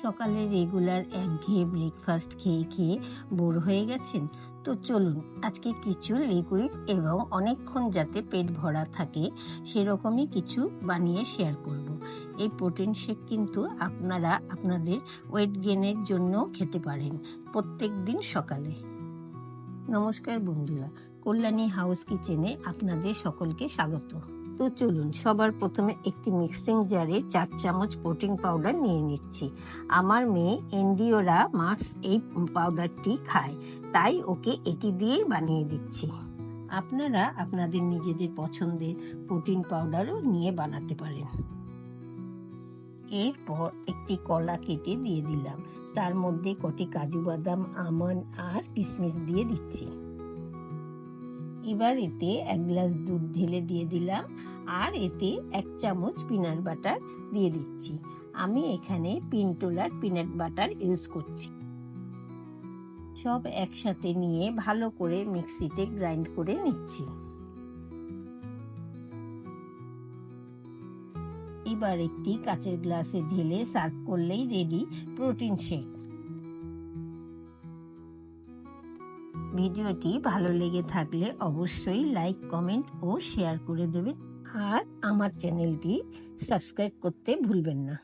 সকালে রেগুলার একঘেয়ে ব্রেকফাস্ট খেয়ে খেয়ে বোর হয়ে গেছেন? তো চলুন আজকে কিছু লিকুইড এবং অনেকক্ষণ যাতে পেট ভরা থাকে সেরকমই কিছু বানিয়ে শেয়ার করব। এই প্রোটিন শেক কিন্তু আপনারা আপনাদের ওয়েট গেইনের জন্য খেতে পারেন প্রত্যেক দিন সকালে। নমস্কার বন্ধুরা, কল্যাণী হাউস কিচেনে আপনাদের সকলকে স্বাগত। তো চলুন সবার প্রথমে একটি মিক্সিং জারে 4 চামচ প্রোটিন পাউডার নিয়ে নিচ্ছি। আমার মেয়ে এন্ডিওরা মার্কস এই পাউডারটি খায়, তাই ওকে এটি দিয়েই বানিয়ে দিচ্ছি। আপনারা আপনাদের নিজেদের পছন্দের প্রোটিন পাউডারও নিয়ে বানাতে পারেন। এরপর একটি কলা কেটে দিয়ে দিলাম, তার মধ্যে কটি কাজু বাদাম, আমন্ড আর কিশমিশ দিয়ে দিচ্ছি। এবার এতে 1 গ্লাস দুধ ঢেলে দিয়ে দিলাম আর এতে 1 চামচ পিনাট বাটার দিয়ে দিচ্ছি। আমি এখানে পিন্টোলার পিনাট বাটার ইউজ করছি। সব একসাথে নিয়ে ভালো করে মিক্সিতে গ্রাইন্ড করে নিচ্ছি। এবার একটি কাচের গ্লাসে ঢেলে সার্ভ করলেই রেডি প্রোটিন শেক। ভিডিওটি ভালো লেগে থাকলে অবশ্যই লাইক, কমেন্ট ও শেয়ার করে দেবেন আর আমার চ্যানেলটি সাবস্ক্রাইব করতে ভুলবেন না।